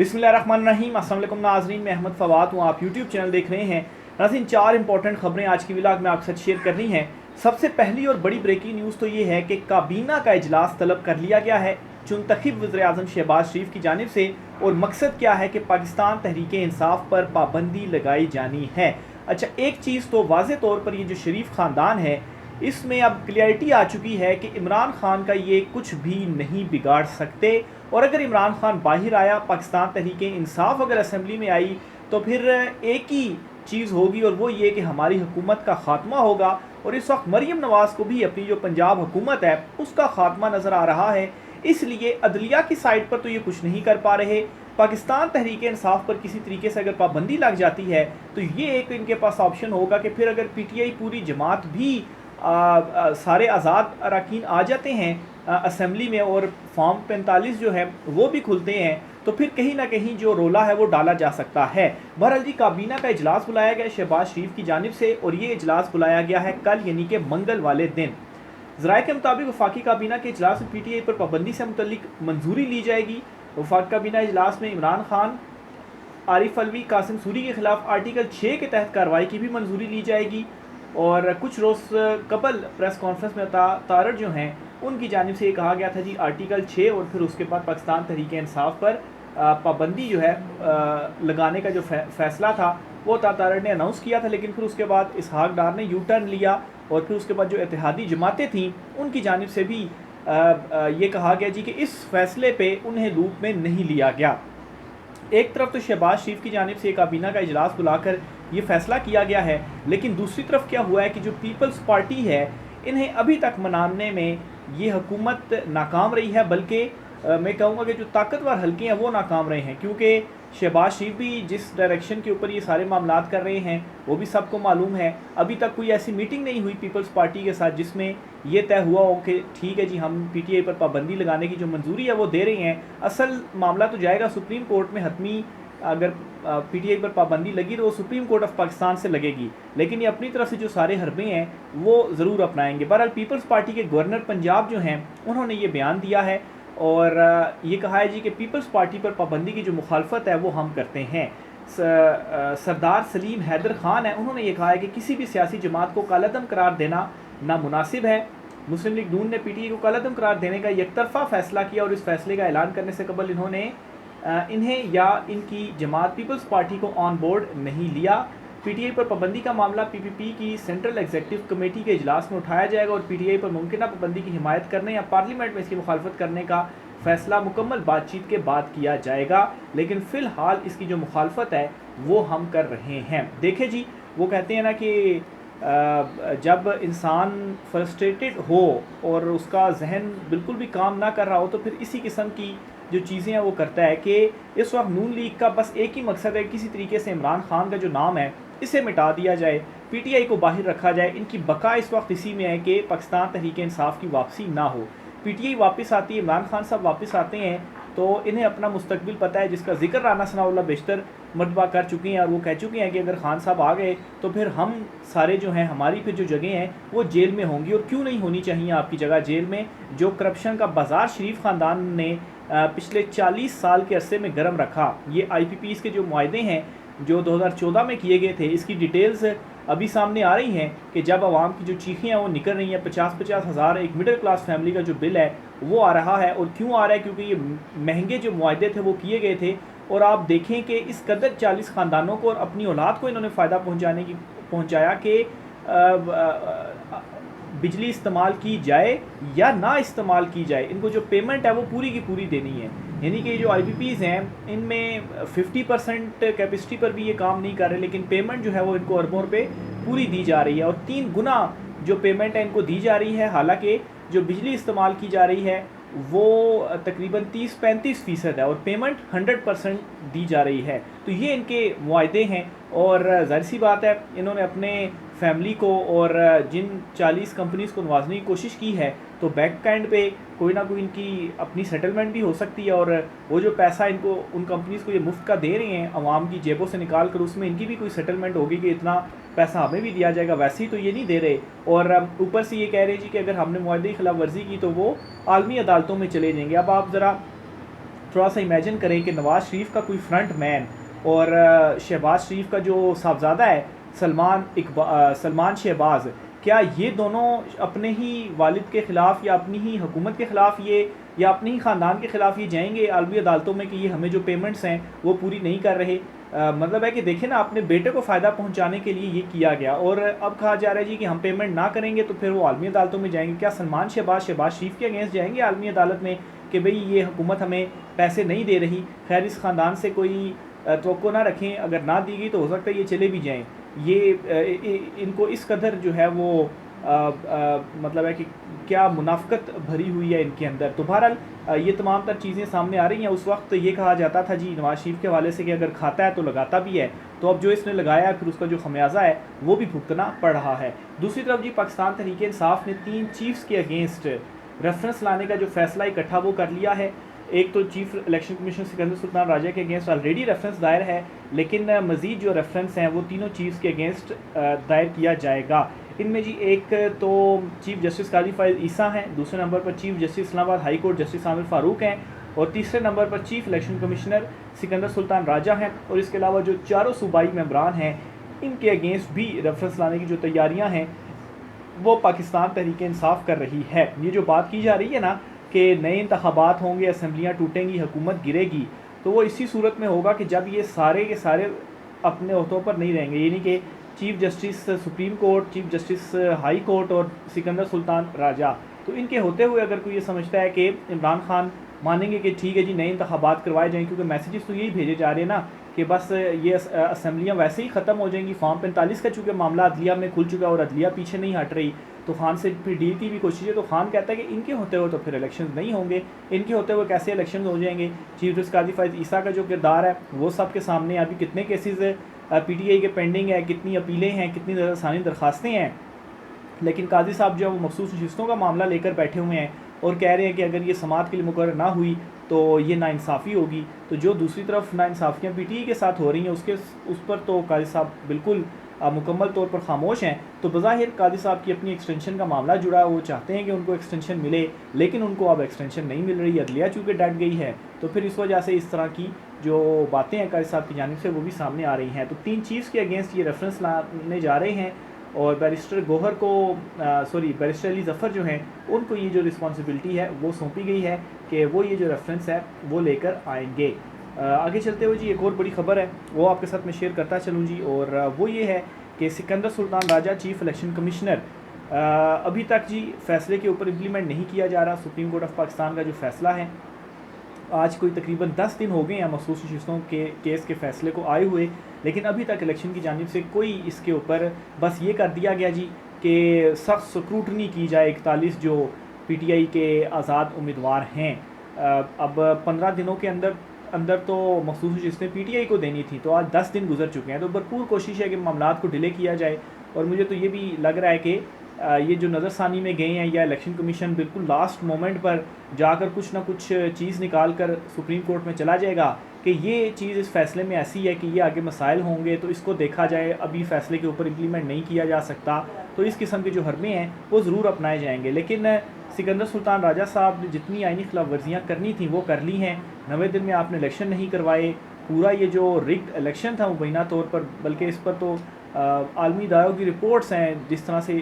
बिस्मिल्लाहिर्रहमानिर्रहीम। अस्सलाम वालेकुम नाज़रीन, मैं अहमद फ़वाद हूँ। आप यूट्यूब चैनल देख रहे हैं। नाज़रीन, 4 इंपॉर्टेंट खबरें आज की व्लॉग में आपके साथ शेयर करनी है। सबसे पहली और बड़ी ब्रेकिंग न्यूज़ तो ये है कि काबीना का इजलास तलब कर लिया गया है मुंतखब वज़ीर-ए-आज़म शहबाज शरीफ की जानिब से। और मकसद क्या है कि पाकिस्तान तहरीक इंसाफ पर पाबंदी लगाई जानी है। अच्छा, एक चीज़ तो वाज़े तौर पर ये जो शरीफ ख़ानदान है, इसमें अब क्लियरिटी आ चुकी है कि इमरान खान का ये कुछ भी नहीं बिगाड़ सकते। और अगर इमरान खान बाहर आया, पाकिस्तान तहरीक इंसाफ अगर असम्बली में आई, तो फिर एक ही चीज़ होगी और वो ये कि हमारी हुकूमत का ख़ात्मा होगा। और इस वक्त मरीम नवाज़ को भी अपनी जो पंजाब हुकूमत है उसका ख़ात्मा नज़र आ रहा है। इसलिए अदलिया की साइड पर तो ये कुछ नहीं कर पा रहे। पाकिस्तान तहरीक इंसाफ पर किसी तरीके से अगर पाबंदी लग जाती है तो ये एक इनके पास ऑप्शन होगा कि फिर अगर PTI पूरी जमात भी सारे आज़ाद अरकान आ जाते हैं असम्बली में और फॉर्म 45 जो है वो भी खुलते हैं, तो फिर कहीं ना कहीं जो रोला है वो डाला जा सकता है। बहरहाल जी, काबीना का इजलास बुलाया गया शहबाज शरीफ की जानिब से, और ये इजलास बुलाया गया है कल यानी कि मंगल वाले दिन। ज़राए के मुताबिक वफाकी काबीना के इजलास में PTI पर पाबंदी से मुतल्लिक मंजूरी ली जाएगी। वफाकी काबीना इजलास में इमरान खान, आरिफ अलवी, कासिम सूरी के खिलाफ आर्टिकल 6 के तहत कार्रवाई की भी मंजूरी ली जाएगी। और कुछ रोज़ कबल प्रेस कॉन्फ्रेंस में तारड़ जो हैं उनकी जानिब से ये कहा गया था जी आर्टिकल 6 और फिर उसके बाद पाकिस्तान तहरीक इंसाफ पर पाबंदी जो है लगाने का जो फैसला था वो तारड़ ने अनाउंस किया था। लेकिन फिर उसके बाद इसहाक डार ने यू टर्न लिया और फिर उसके बाद जो इत्तेहादी जमातें थीं उनकी जानिब से भी ये कहा गया जी कि इस फैसले पे उन्हें लूप में नहीं लिया गया। एक तरफ तो शहबाज शरीफ की जानिब से काबीना का इजलास बुलाकर ये फैसला किया गया है, लेकिन दूसरी तरफ क्या हुआ है कि जो पीपल्स पार्टी है इन्हें अभी तक मनाने में ये हुकूमत नाकाम रही है। बल्कि मैं कहूँगा कि जो ताकतवर हल्के हैं वो नाकाम रहे हैं, क्योंकि शहबाज शरीफ भी जिस डायरेक्शन के ऊपर ये सारे मामलात कर रहे हैं वो भी सबको मालूम है। अभी तक कोई ऐसी मीटिंग नहीं हुई पीपल्स पार्टी के साथ जिसमें ये तय हुआ हो कि ठीक है जी, हम PTI पर पाबंदी लगाने की जो मंजूरी है वो दे रहे हैं। असल मामला तो जाएगा सुप्रीम कोर्ट में। हतमी अगर PTI पर पाबंदी लगी तो वो सुप्रीम कोर्ट ऑफ पाकिस्तान से लगेगी, लेकिन ये अपनी तरफ से जो सारे हरबे हैं वो ज़रूर अपनाएंगे। बहरहाल पीपल्स पार्टी के गवर्नर पंजाब जो हैं उन्होंने ये बयान दिया है और ये कहा है जी कि पीपल्स पार्टी पर पाबंदी की जो मुखालफत है वो हम करते हैं। सरदार सलीम हैदर खान है, उन्होंने ये कहा है कि किसी भी सियासी जमात को कालादम करार देना नामुनासिब है। मुस्लिम लीग नून ने PTI को कालादम करार देने का एकतरफा फैसला किया और इस फैसले का ऐलान करने से कबल इन्होंने इन्हें या इनकी जमात पीपल्स पार्टी को ऑन बोर्ड नहीं लिया। PTI पर पाबंदी का मामला PPP की सेंट्रल एग्जीक्यूटिव कमेटी के इजलास में उठाया जाएगा और PTI पर मुमकिन पाबंदी की हिमायत करने या पार्लियामेंट में इसकी मुखालफत करने का फैसला मुकम्मल बातचीत के बाद किया जाएगा। लेकिन फ़िलहाल इसकी जो मुखालफत है वो हम कर रहे हैं। देखें जी, वो कहते हैं ना कि जब इंसान फ्रस्ट्रेटेड हो और उसका जहन बिल्कुल भी काम ना कर रहा हो तो फिर इसी किस्म की जो चीज़ें हैं वो करता है कि इस वक्त नून लीग का बस एक ही मकसद है, किसी तरीके से इमरान खान का जो नाम है इसे मिटा दिया जाए, PTI को बाहर रखा जाए। इनकी बका इस वक्त इसी में है कि पाकिस्तान तहरीक इंसाफ की वापसी ना हो। PTI वापस आती है, इमरान खान साहब वापस आते हैं तो इन्हें अपना मुस्तकबिल पता है, जिसका जिक्र राना सनाउल्लाह बेशतर मरतबा कर चुके हैं। और वो कह चुके हैं कि अगर खान साहब आ गए तो फिर हम सारे जो हैं, हमारी फिर जो जगह हैं वो जेल में होंगी। और क्यों नहीं होनी चाहिए आपकी जगह जेल में? जो करप्शन का बाजार शरीफ ख़ानदान ने पिछले 40 साल के अरसे में गर्म रखा, ये IPPs के जो मुआहदे हैं जो 2014 में किए गए थे, इसकी डिटेल्स अभी सामने आ रही हैं कि जब आवाम की जो चीखें हैं वो निकल रही हैं। 50-50 हज़ार एक मिडिल क्लास फैमिली का जो बिल है वो आ रहा है। और क्यों आ रहा है? क्योंकि ये महंगे जो मुआहदे थे वो किए गए थे। और आप देखें कि इस कदर 40 ख़ानदानों को और अपनी औलाद को इन्होंने फ़ायदा पहुँचाया कि बिजली इस्तेमाल की जाए या ना इस्तेमाल की जाए, इनको जो पेमेंट है वो पूरी की पूरी देनी है। यानी कि जो IPPs हैं इनमें 50% कैपेसिटी पर भी ये काम नहीं कर रहे, लेकिन पेमेंट जो है वो इनको अरबों रुपये पूरी दी जा रही है और 3 गुना जो पेमेंट है इनको दी जा रही है। हालांकि जो बिजली इस्तेमाल की जा रही है वो तकरीबन 30-35% है और पेमेंट 100% दी जा रही है। तो ये इनके मुआहदे हैं और ज़ाहिर सी बात है इन्होंने अपने फैमिली को और जिन 40 कंपनीज़ को नवाजने की कोशिश की है तो बैक एंड पे कोई ना कोई इनकी अपनी सेटलमेंट भी हो सकती है। और वो जो पैसा इनको उन कंपनीज़ को ये मुफ्त का दे रहे हैं आवाम की जेबों से निकाल कर, उसमें इनकी भी कोई सेटलमेंट होगी कि इतना पैसा हमें भी दिया जाएगा। वैसे ही तो ये नहीं दे रहे और ऊपर से ये कह रहे हैं जी कि अगर हमने मुआहदे की खिलाफ वर्जी की तो वो आलमी अदालतों में चले जाएंगे। अब आप ज़रा थोड़ा सा इमेजिन करें कि नवाज़ शरीफ का कोई फ्रंट मैन और शहबाज शरीफ का जो साहबजादा है सलमान शहबाज, क्या ये दोनों अपने ही वालिद के ख़िलाफ़ या अपनी ही हुकूमत के ख़िलाफ़ ये या अपने ही ख़ानदान के ख़िलाफ़ ये जाएंगे आलमी अदालतों में कि ये हमें जो पेमेंट्स हैं वो पूरी नहीं कर रहे? मतलब है कि देखें ना, अपने बेटे को फ़ायदा पहुंचाने के लिए ये किया गया और अब कहा जा रहा है जी कि हम पेमेंट ना करेंगे तो फिर वो आलमी अदालतों में जाएंगे। क्या सलमान शहबाज शरीफ के अगेंस्ट जाएंगे आलमी अदालत में कि भाई ये हुकूमत हमें पैसे नहीं दे रही? खैर, इस ख़ानदान से कोई तवक्को ना रखें, अगर ना दी गई तो हो सकता है ये चले भी जाएँ। ये इनको इस कदर जो है वो मतलब है कि क्या मुनाफ़िक़त भरी हुई है इनके अंदर। तो बहरहाल ये तमाम तर चीज़ें सामने आ रही हैं। उस वक्त ये कहा जाता था जी नवाज़ शरीफ के हवाले से कि अगर खाता है तो लगाता भी है, तो अब जो इसने लगाया है फिर उसका जो खमियाजा है वो भी भुगतना पड़ रहा है। दूसरी तरफ जी पाकिस्तान तहरीक इंसाफ ने 3 चीफ्स के अगेंस्ट रेफरेंस लाने का जो फैसला इकट्ठा वो कर लिया है। एक तो chief election commission Sikandar Sultan Raja के अगेंस्ट ऑलरेडी रेफरेंस दायर है, लेकिन मज़ीद जो रेफरेंस हैं वो तीनों चीफ्स के अगेंस्ट दायर किया जाएगा। इनमें जी एक तो चीफ जस्टिस काजी फ़ाइज़ ईसा हैं, दूसरे नंबर पर chief justice Islamabad high court justice Aamir Farooq हैं और तीसरे नंबर पर chief election commissioner Sikandar Sultan Raja हैं। और इसके अलावा जो चारों सूबाई मेंबरान हैं इनके अगेंस्ट भी रेफरेंस लाने की जो तैयारियाँ हैं वो पाकिस्तान तहरीक इंसाफ कर रही है। ये जो बात की जा रही है ना कि नए इंतखाबात होंगे, असम्बलियाँ टूटेंगी, हुकूमत गिरेगी, तो वो इसी सूरत में होगा कि जब ये सारे के सारे अपने ओहदों पर नहीं रहेंगे, यानी कि chief justice supreme court, chief justice high court और सिकंदर सुल्तान राजा, तो इनके होते हुए अगर कोई ये समझता है कि इमरान खान मानेंगे कि ठीक है जी नए इंतखाबात करवाए जाएँ, क्योंकि मैसेजेस तो यही भेजे जा रहे हैं ना कि बस ये असम्बलियाँ वैसे ही ख़त्म हो जाएंगी। फॉर्म 45 का चूँकि मामला अदलिया में खुल चुका है और अदलिया पीछे नहीं हट रही, तो खान से फिर डील की भी कोशिश है। तो खान कहता है कि इनके होते हुए तो फिर इलेक्शन नहीं होंगे, इनके होते हुए कैसे इलेक्शन हो जाएंगे। चीफ जस्टिस काजी फ़ाइज़ ईसा का जो किरदार है वो सबके सामने, अभी कितने केसेस PTI के पेंडिंग है, कितनी अपीलें हैं, कितनी सानी दरखास्तें हैं, लेकिन काजी साहब जो है वो मखसूस नशिस्तों का मामला लेकर बैठे हुए हैं और कह रहे हैं कि अगर ये समात के लिए मुकर्रर ना हुई तो ये नाइंसाफ़ी होगी। तो जो दूसरी तरफ नाइंसाफ़ियाँ PTI के साथ हो रही हैं उस पर तो काजी साहब बिल्कुल मुकम्मल तौर पर खामोश हैं। तो बज़ाहिर काजी साहब की अपनी एक्सटेंशन का मामला जुड़ा है, वो चाहते हैं कि उनको एक्सटेंशन मिले, लेकिन उनको अब एक्सटेंशन नहीं मिल रही, अदलिया चूँकि डट गई है, तो फिर इस वजह से इस तरह की जो बातें हैं काजी साहब की जानिब से वो भी सामने आ रही हैं। तो 3 चीफ्स के अगेंस्ट ये रेफरेंस लाने जा रहे हैं और बैरिस्टर गोहर को बैरिस्टर अली ज़फ़र जो हैं उनको ये जो रिस्पॉन्सिबिलिटी है वो सौंपी गई है कि वो ये जो रेफरेंस है वो लेकर आएंगे। आगे चलते हुए जी एक और बड़ी ख़बर है वो आपके साथ मैं शेयर करता चलूँ जी, और वो ये है कि Sikandar Sultan Raja chief election commissioner अभी तक जी फ़ैसले के ऊपर इम्प्लीमेंट नहीं किया जा रहा। सुप्रीम कोर्ट ऑफ पाकिस्तान का जो फ़ैसला है, आज कोई तकरीबन 10 दिन हो गए हैं मखसूस नशिस्तों के केस के फ़ैसले को आए हुए, लेकिन अभी तक इलेक्शन की जानिब से कोई इसके ऊपर बस ये कर दिया गया जी कि सख्त स्क्रूटनी की जाए 41 जो PTI के आज़ाद उम्मीदवार हैं। अब 15 दिनों के अंदर तो मखसूस नशिस्तें PTI को देनी थी, तो आज 10 दिन गुजर चुके हैं, तो भरपूर कोशिश है कि मामलात को डिले किया जाए। और मुझे तो ये भी लग रहा है कि ये जो नज़रसानी में गए हैं या इलेक्शन कमीशन बिल्कुल लास्ट मोमेंट पर जाकर कुछ ना कुछ चीज़ निकाल कर सुप्रीम कोर्ट में चला जाएगा कि ये चीज़ इस फैसले में ऐसी है कि ये आगे मसाइल होंगे, तो इसको देखा जाए, अभी फ़ैसले के ऊपर इम्प्लीमेंट नहीं किया जा सकता, तो इस किस्म के जो हरमे हैं वो ज़रूर अपनाए जाएंगे। लेकिन सिकंदर सुल्तान राजा साहब ने जितनी आइनी खिलाफ वर्जियाँ करनी थी वो कर ली हैं। 90 दिन में आपने इलेक्शन नहीं करवाए, पूरा ये जो रिग्ड इलेक्शन था मुबैना तौर पर, बल्कि इस पर तो आलमी इदारों की रिपोर्ट्स हैं जिस तरह से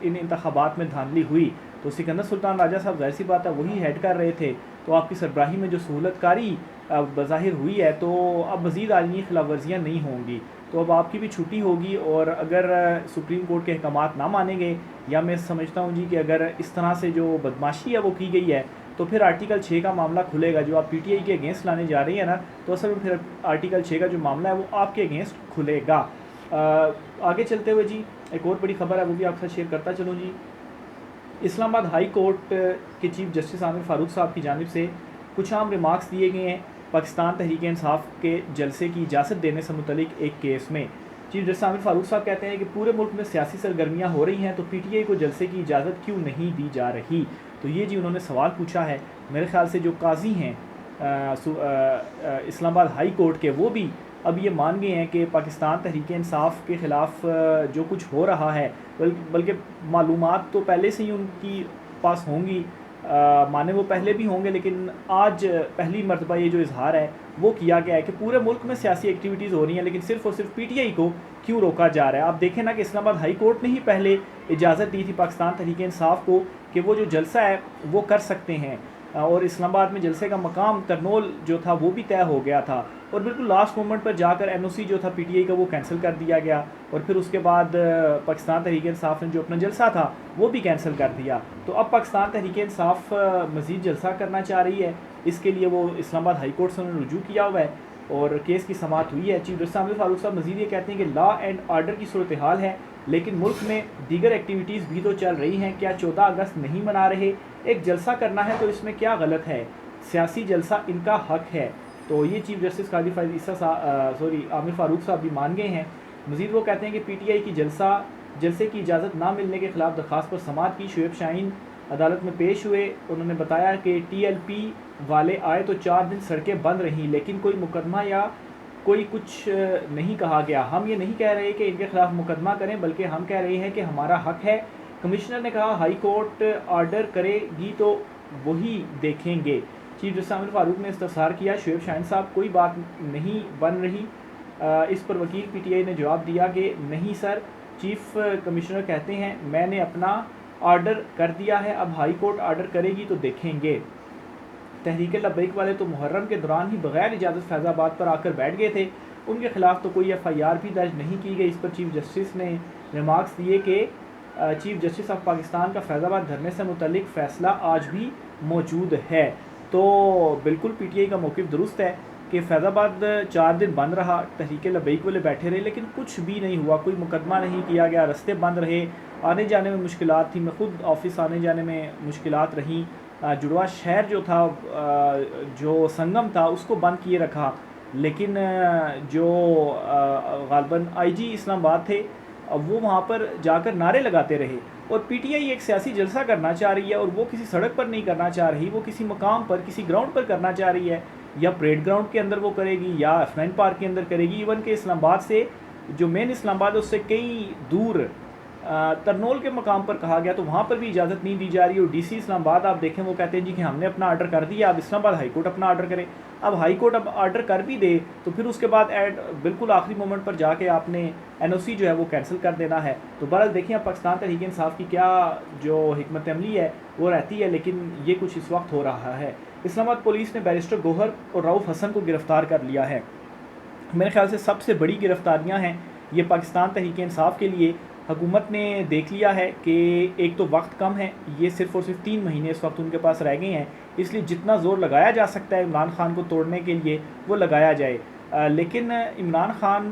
इन इंतखाबात में धांधली हुई, तो सिकंदर सुल्तान राजा साहब ज़ाहिर सी बात है वही हेड कर रहे थे, तो आपकी सरबराही में जो सहूलतकारी बज़ाहिर हुई है, तो अब मज़ीद आलमी खिलाफ वर्जियाँ नहीं होंगी, तो अब आपकी भी छुट्टी होगी। और अगर सुप्रीम कोर्ट के अहकामात ना मानेंगे, या मैं समझता हूँ जी कि अगर इस तरह से जो बदमाशी है वो की गई है, तो फिर आर्टिकल 6 का मामला खुलेगा जो आप PTI के अगेंस्ट लाने जा रही है ना, तो असल में फिर आर्टिकल 6 का जो मामला है वो आपके अगेंस्ट खुलेगा। आगे चलते हुए जी एक और बड़ी ख़बर है वो भी आपके साथ शेयर करता चलूँ जी। इस्लामाबाद हाई कोर्ट के चीफ जस्टिस आमिर फ़ारूक साहब की जानिब से कुछ आम रिमार्क्स दिए गए हैं पाकिस्तान तहरीक इंसाफ के जलसे की इजाज़त देने से मुतलिक एक केस में। चीफ जस्टिस आमिर फ़ारूक साहब कहते हैं कि पूरे मुल्क में सियासी सरगर्मियाँ हो रही हैं, तो PTI को जलसे की इजाज़त क्यों नहीं दी जा रही। तो ये जी उन्होंने सवाल पूछा है। मेरे ख़्याल से जो काजी हैं इस्लामाबाद हाई कोर्ट के, वो भी अब ये मान गए हैं कि पाकिस्तान तहरीक इंसाफ के ख़िलाफ़ जो कुछ हो रहा है, बल्कि मालूमात तो पहले से ही उनकी पास होंगी माने वो पहले भी होंगे, लेकिन आज पहली मरतबा ये जो इजहार है वो किया गया है कि पूरे मुल्क में सियासी एक्टिविटीज़ हो रही हैं, लेकिन सिर्फ़ और सिर्फ पीटीआई को क्यों रोका जा रहा है। आप देखें ना कि इस्लामाबाद हाई कोर्ट ने ही पहले इजाज़त दी थी पाकिस्तान तहरीक इंसाफ को कि वो जो जलसा है वो कर सकते हैं, और इस्लामाबाद में जलसे का मकाम तरनोल जो था वो भी तय हो गया था, और बिल्कुल लास्ट मोमेंट पर जाकर एनओसी जो था पीटीआई का वो कैंसिल कर दिया गया, और फिर उसके बाद पाकिस्तान तहरीक इंसाफ ने जो अपना जलसा था वो भी कैंसिल कर दिया। तो अब पाकिस्तान तहरीक इंसाफ मज़ीद जलसा करना चाह रही है, इसके लिए वो इस्लामाबाद हाई कोर्ट से उन्होंने रुजू किया हुआ है और केस की समाअत हुई है। चीफ जस्टिस आमिर फारूक साहब मज़ीद ये कहते हैं कि लॉ एंड आर्डर की सूरत हाल है, लेकिन मुल्क में दीगर एक्टिविटीज़ भी तो चल रही हैं, क्या 14 अगस्त नहीं मना रहे? एक जलसा करना है तो इसमें क्या गलत है? सियासी जलसा इनका हक है। तो ये चीफ जस्टिस काजी फैज़ ईसा आमिर फारूक साहब भी मान गए हैं। मज़ीद वो कहते हैं कि पीटीआई की जलसे की इजाज़त ना मिलने के ख़िलाफ़ दरख्वास्त पर समाअत की। शुएब शाहीन अदालत में पेश हुए, उन्होंने बताया कि टीएलपी वाले आए तो 4 दिन सड़कें बंद रहीं, लेकिन कोई मुकदमा या कोई कुछ नहीं कहा गया। हम ये नहीं कह रहे कि इनके खिलाफ मुकदमा करें, बल्कि हम कह रहे हैं कि हमारा हक है। कमिश्नर ने कहा हाई कोर्ट ऑर्डर करेगी तो वही देखेंगे। चीफ जस्टिस आमिर फारूक ने इस्तफसार किया, शुएब शाहीन साहब कोई बात नहीं बन रही। इस पर वकील पीटीआई ने जवाब दिया कि नहीं सर, चीफ कमिश्नर कहते हैं मैंने अपना ऑर्डर कर दिया है, अब हाई कोर्ट ऑर्डर करेगी तो देखेंगे। तहरीक लब्बैक वाले तो मुहर्रम के दौरान ही बगैर इजाज़त फैज़ाबाद पर आकर बैठ गए थे, उनके खिलाफ तो कोई एफआईआर भी दर्ज नहीं की गई। इस पर चीफ जस्टिस ने रिमार्क्स दिए कि चीफ जस्टिस ऑफ पाकिस्तान का फैज़ाबाद धरने से मुतल्लिक फ़ैसला आज भी मौजूद है। तो बिल्कुल पीटीआई का मौक़िफ़ दुरुस्त है कि फैज़ाबाद 4 दिन बंद रहा, तहरीक लब्बैक वाले बैठे रहे, लेकिन कुछ भी नहीं हुआ, कोई मुकदमा नहीं किया गया, रास्ते बंद रहे, आने जाने में मुश्किलात थी। मैं ख़ुद ऑफिस आने जाने में मुश्किलात रहीं। जुड़वा शहर जो था, जो संगम था, उसको बंद किए रखा, लेकिन जो गालबन आईजी इस्लामाबाद थे वो वहाँ पर जाकर नारे लगाते रहे। और पीटीआई एक सियासी जलसा करना चाह रही है, और वो किसी सड़क पर नहीं करना चाह रही, वो किसी मकाम पर, किसी ग्राउंड पर करना चाह रही है, या परेड ग्राउंड के अंदर वो करेगी या F9 पार्क के अंदर करेगी। इवन के इस्लामाबाद से जो मेन इस्लामाबाद है उससे कई दूर तरनोल के मकाम पर कहा गया, तो वहाँ पर भी इजाज़त नहीं दी जा रही। और डीसी इस्लामाबाद आप देखें वो कहते हैं जी कि हमने अपना ऑर्डर कर दिया, अब इस्लामाबाद हाई कोर्ट अपना ऑर्डर करे। अब हाई कोर्ट अब ऑर्डर कर भी दे तो फिर उसके बाद बिल्कुल आखिरी मोमेंट पर जाके आपने एनओसी जो है वो कैंसिल कर देना है। तो बहरहाल देखिए अब पाकिस्तान तहरीक इंसाफ की क्या जो हिकमत अमली है वो रहती है, लेकिन ये कुछ इस वक्त हो रहा है। इस्लामाबाद पुलिस ने बैरिस्टर गोहर और रऊफ़ हसन को गिरफ़्तार कर लिया है। मेरे ख्याल से सबसे बड़ी गिरफ़्तारियाँ हैं ये पाकिस्तान तहरीक इंसाफ के लिए। हुकूमत ने देख लिया है कि एक तो वक्त कम है, ये सिर्फ़ और सिर्फ 3 महीने इस वक्त उनके पास रह गए हैं, इसलिए जितना ज़ोर लगाया जा सकता है इमरान खान को तोड़ने के लिए वो लगाया जाए। लेकिन इमरान खान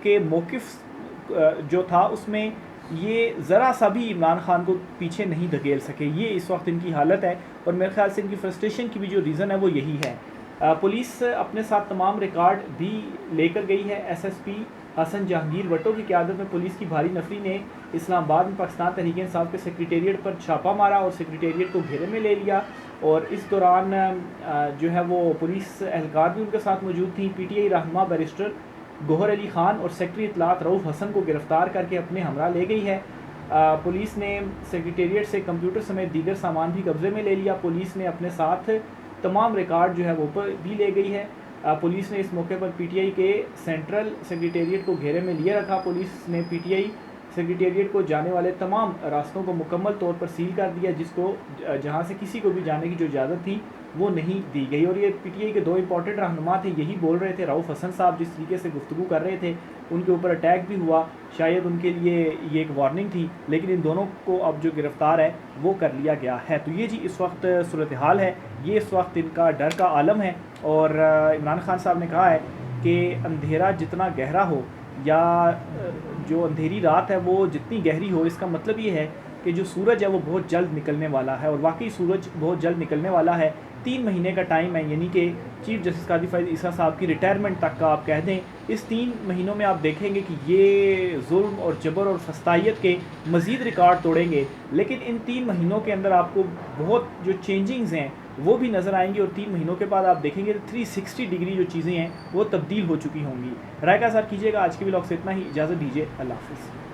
के मौक़िफ़ जो था उसमें ये ज़रा सा भी इमरान खान को पीछे नहीं धकेल सके, ये इस वक्त इनकी हालत है। और मेरे ख्याल से इनकी फ्रस्ट्रेशन की भी जो रीज़न है वो यही है। पुलिस अपने साथ तमाम रिकॉर्ड भी लेकर गई है। एसएसपी हसन जहांगीर भट्टो की क़यादत में पुलिस की भारी नफरी ने इस्लामाबाद में पाकिस्तान तहरीक इंसाफ के सेक्रेटेरिएट पर छापा मारा और सेक्रेटेरिएट को घेरे में ले लिया। और इस दौरान जो है वो पुलिस एहलकार भी उनके साथ मौजूद थी। पीटीआई रहनुमा बैरिस्टर गोहर अली ख़ान और सेक्रेटरी इत्तलात रऊफ़ हसन को गिरफ़्तार करके अपने हमरा ले गई है। पुलिस ने सेक्रेटेरिएट से कंप्यूटर समेत दीगर सामान भी कब्ज़े में ले लिया। पुलिस ने अपने साथ तमाम रिकॉर्ड जो है वो भी ले गई है। पुलिस ने इस मौके पर पीटीआई के सेंट्रल सेक्रेटेरिएट को घेरे में लिए रखा। पुलिस ने पीटीआई सेक्रेटेरिएट को जाने वाले तमाम रास्तों को मुकम्मल तौर पर सील कर दिया, जिसको जहां से किसी को भी जाने की जो इजाज़त थी वो नहीं दी गई। और ये पीटीआई के 2 इंपॉर्टेंट रहनुमा थे, यही बोल रहे थे। रऊफ़ हसन साहब जिस तरीके से गुफ्तगू कर रहे थे, उनके ऊपर अटैक भी हुआ, शायद उनके लिए ये एक वार्निंग थी, लेकिन इन दोनों को अब जो गिरफ़्तार है वो कर लिया गया है। तो ये जी इस वक्त सूरत हाल है, ये इस वक्त इनका डर का आलम है। और इमरान खान साहब ने कहा है कि अंधेरा जितना गहरा हो या जो अंधेरी रात है वो जितनी गहरी हो, इसका मतलब ये है कि जो सूरज है वो बहुत जल्द निकलने वाला है। और वाकई सूरज बहुत जल्द निकलने वाला है। 3 महीने का टाइम है, यानी कि चीफ जस्टिस काजी फैज़ ईसा साहब की रिटायरमेंट तक का आप कह दें। इस 3 महीनों में आप देखेंगे कि ये जुल्म और जबर और फस्तायत के मज़ीद रिकॉर्ड तोड़ेंगे, लेकिन इन 3 महीनों के अंदर आपको बहुत जो चेंजिंग्स हैं वो भी नज़र आएंगी। और 3 महीनों के बाद आप देखेंगे तो 360 डिग्री जो चीज़ें हैं वो तब्दील हो चुकी होंगी। राय का साथ कीजिएगा। आज के व्लॉग से इतना ही, इजाज़त दीजिए, अल्लाह हाफ़िज़।